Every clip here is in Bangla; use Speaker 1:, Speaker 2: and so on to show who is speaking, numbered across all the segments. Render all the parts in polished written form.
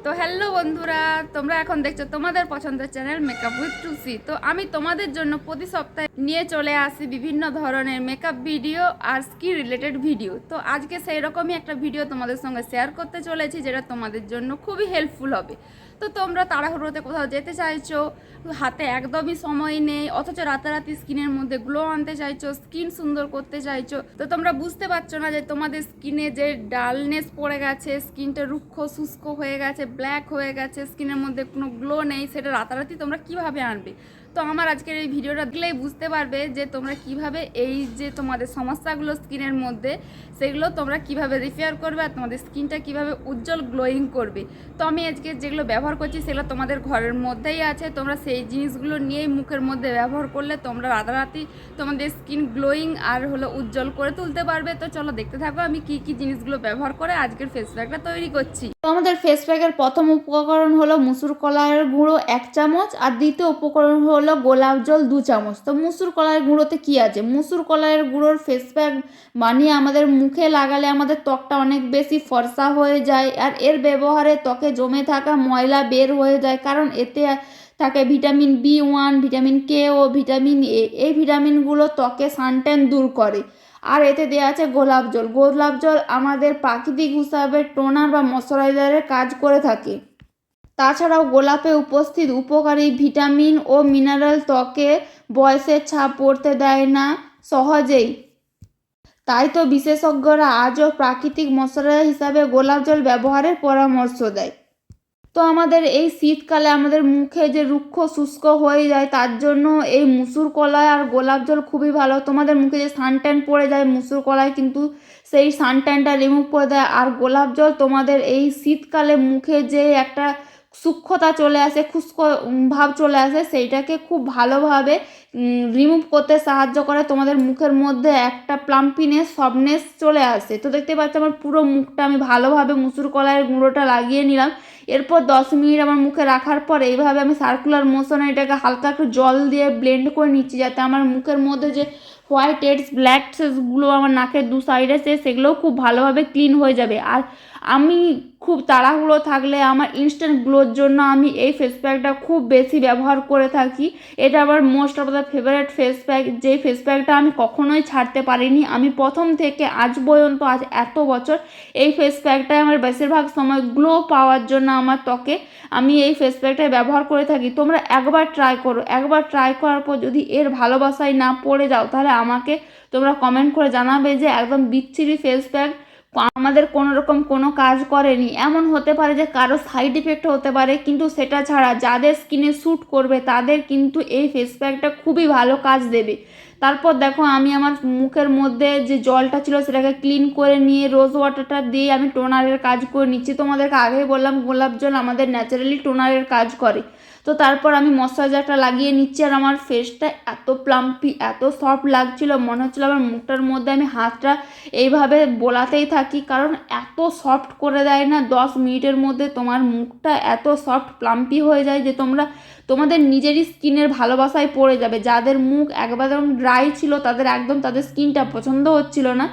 Speaker 1: তো হ্যালো বন্ধুরা, তোমরা এখন দেখছো তোমাদের পছন্দের চ্যানেল মেকআপ উইথ টুসি। তো আমি তোমাদের জন্য প্রতি সপ্তাহে নিয়ে চলে আসি বিভিন্ন ধরনের মেকআপ ভিডিও আর স্কিন রিলেটেড ভিডিও। তো আজকে সেই রকমই একটা ভিডিও তোমাদের সঙ্গে শেয়ার করতে চলেছি, যেটা তোমাদের জন্য খুবই হেল্পফুল হবে। তো তোমরা তাড়াহুড়োতে কোথাও যেতে চাইছো, হাতে একদমই সময় নেই, অথচ রাতারাতি স্কিনের মধ্যে গ্লো আনতে চাইছো, স্কিন সুন্দর করতে চাইছো, তো তোমরা বুঝতে পারছো না যে তোমাদের স্কিনে যে ডালনেস পড়ে গেছে, স্কিনটা রুক্ষ শুষ্ক হয়ে গেছে, ব্ল্যাক হয়ে গেছে, স্কিনের মধ্যে কোনো গ্লো নেই, সেটা রাতারাতি তোমরা কিভাবে আনবে। তো আমার আজকের এই ভিডিওটা দেখলেই বুঝতে পারবে যে তোমরা কিভাবে এই যে তোমাদের সমস্যাগুলো স্কিনের মধ্যে, সেগুলো তোমরা কিভাবে রিপেয়ার করবে আর তোমাদের স্কিনটা কিভাবে উজ্জ্বল গ্লোয়িং করবে। তো আমি আজকে যেগুলো ব্যবহার করছি সেগুলো তোমাদের ঘরের মধ্যেই আছে, তোমরা সেই জিনিসগুলো নিয়েই মুখের মধ্যে ব্যবহার করলে তোমরা রাতারাতি তোমাদের স্কিন গ্লোয়িং আর উজ্জ্বল করে তুলতে পারবে। তো চলো দেখতে থাকো আমি কি কি জিনিসগুলো ব্যবহার করে আজকের ফেস প্যাকটা তৈরি করছি।
Speaker 2: তো আমাদের ফেস প্যাকের প্রথম উপকরণ হলো মুসুর কলাইয়ের গুঁড়ো 1 চামচ, আর দ্বিতীয় উপকরণ হলো গোলাপ জল 2 চামচ। তো মুসুর কলাইয়ের গুঁড়োতে কি আছে? মুসুর কলাইয়ের গুঁড়োর ফেস প্যাক বানিয়ে আমাদের মুখে লাগালে আমাদের ত্বকটা অনেক বেশি ফর্সা হয়ে যায়, আর এর ব্যবহারে ত্বকে জমে থাকা ময়লা বের হয়ে যায়, কারণ এতে থাকে ভিটামিন B1, ভিটামিন K ও ভিটামিন A। এই ভিটামিনগুলো ত্বকে সানট্যান দূর করে। আর এতে দেওয়া আছে গোলাপ জল। গোলাপ জল আমাদের প্রাকৃতিক হিসাবে টোনার বা ময়শ্চারাইজারের কাজ করে থাকে। তাছাড়াও গোলাপে উপস্থিত উপকারী ভিটামিন ও মিনারেল ত্বকে বয়সের ছাপ পড়তে দেয় না সহজেই। তাই তো বিশেষজ্ঞরা আজও প্রাকৃতিক ময়শ্চারাইজার হিসাবে গোলাপ জল ব্যবহারের পরামর্শ দেয়। তো আমাদের এই শীতকালে আমাদের মুখে যে রুক্ষ শুষ্ক হয়ে যায়, তার জন্য এই মুসুর কলাই আর গোলাপ জল খুবই ভালো। তোমাদের মুখে যে সানট্যান পড়ে যায়, মুসুর কলাই কিন্তু সেই সানট্যানটা রিমুভ করে দেয়, আর গোলাপ জল তোমাদের এই শীতকালে মুখে যে একটা সূক্ষ্মতা চলে আসে, খুস্ক ভাব চলে আসে, সেইটাকে খুব ভালোভাবে রিমুভ করতে সাহায্য করে। তোমাদের মুখের মধ্যে একটা প্লাম্পিনেস, সফটনেস চলে আসে। তো দেখতে পাচ্ছ আমার পুরো মুখটা আমি ভালোভাবে মুসুর কলাইয়ের গুঁড়োটা লাগিয়ে নিলাম। এরপর 10 মিনিট আমার মুখে রাখার পর এইভাবে আমি সার্কুলার মোশনে এটাকে হালকা একটু জল দিয়ে ব্লেন্ড করে নিচ্ছি, যাতে আমার মুখের মধ্যে যে হোয়াইট হেডস, ব্ল্যাক হেডসগুলো আমার নাকের দু সাইডে সেগুলোও খুব ভালোভাবে ক্লিন হয়ে যাবে। আর আমি খুব তাড়াহুড়ো থাকলে আমার ইনস্ট্যান্ট গ্লোর জন্য আমি এই ফেস প্যাকটা খুব বেশি ব্যবহার করে থাকি। এটা আমার most of the favourite face pack, যে ফেস প্যাকটা আমি কখনোই ছাড়তে পারিনি। আমি প্রথম থেকে আজ পর্যন্ত, আজ এত বছর এই ফেস প্যাকটাই আমার বেশিরভাগ সময় গ্লো পাওয়ার জন্য আমার ত্বকে আমি এই ফেস প্যাকটাই ব্যবহার করে থাকি। তোমরা একবার ট্রাই করো, একবার ট্রাই করার পর যদি এর ভালোবাসায় না পড়ে যাও, তাহলে আমাকে তোমরা কমেন্ট করে জানাবে যে একদম বিচ্ছিরি ফেস প্যাক, আমাদের কোনো রকম কোনো কাজ করেনি। এমন হতে পারে যে কারো সাইড ইফেক্ট হতে পারে, কিন্তু সেটা ছাড়া যাদের স্কিনে শ্যুট করবে তাদের কিন্তু এই ফেস প্যাকটা খুবই ভালো কাজ দেবে। তারপর দেখো আমি আমার মুখের মধ্যে যে জলটা ছিল সেটাকে ক্লিন করে নিয়ে রোজ ওয়াটারটা দিয়ে আমি টোনারের কাজ করে নিচ্ছি। তোমাদেরকে আগেই বললাম গোলাপ জল আমাদের ন্যাচারালি টোনারের কাজ করে। তো তারপর আমি ময়শ্চারাইজারটা লাগিয়ে নিচ্ছি, আর আমার ফেসটা এত প্লাম্পি, এত সফট লাগছিল, মনে হচ্ছিলো আমার মুখটার মধ্যে আমি হাতটা এইভাবে বোলাতেই থাকি, কারণ এত সফট করে দেয় না 10 মিনিটের মধ্যে তোমার মুখটা এত সফট প্লাম্পি হয়ে যায় যে তোমরা তোমাদের নিজেরই স্কিনের ভালোবাসায় পড়ে যাবে। যাদের মুখ একদম ড্রাই ছিল, তাদের একদম তাদের স্কিনটা পছন্দ হচ্ছিল না,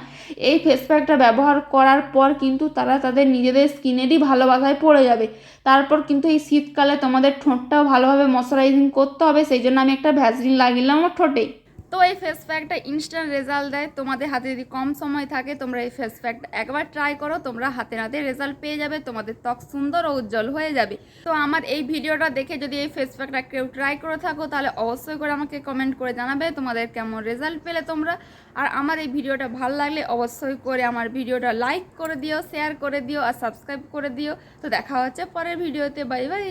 Speaker 2: এই ফেস প্যাকটা ব্যবহার করার পর কিন্তু তারা তাদের নিজেদের স্কিনেরই ভালোবাসায় পড়ে যাবে। তারপর কিন্তু এই শীতকালে তোমাদের ঠোঁটটাও ভালোভাবে ময়শ্চারাইজিং করতে হবে, সেই জন্য আমি একটা ভ্যাসলিন লাগিয়ে আমার ঠোঁটে।
Speaker 1: তো এই ফেস প্যাকটা ইনস্ট্যান্ট রেজাল্ট দেয়। তোমাদের হাতে যদি কম সময় থাকে তোমরা এই ফেস প্যাকটা একবার ট্রাই করো, তোমরা হাতে হাতে রেজাল্ট পেয়ে যাবে, তোমাদের ত্বক সুন্দর ও উজ্জ্বল হয়ে যাবে। তো আমার এই ভিডিওটা দেখে যদি এই ফেস প্যাকটা কেউ ট্রাই করে থাকো, তাহলে অবশ্যই করে আমাকে কমেন্ট করে জানাবে তোমাদের কেমন রেজাল্ট পেলে তোমরা। আর আমার এই ভিডিওটা ভালো লাগলে অবশ্যই করে আমার ভিডিওটা লাইক করে দিও, শেয়ার করে দিও আর সাবস্ক্রাইব করে দিও। তো দেখা হচ্ছে পরের ভিডিওতে। Bye bye.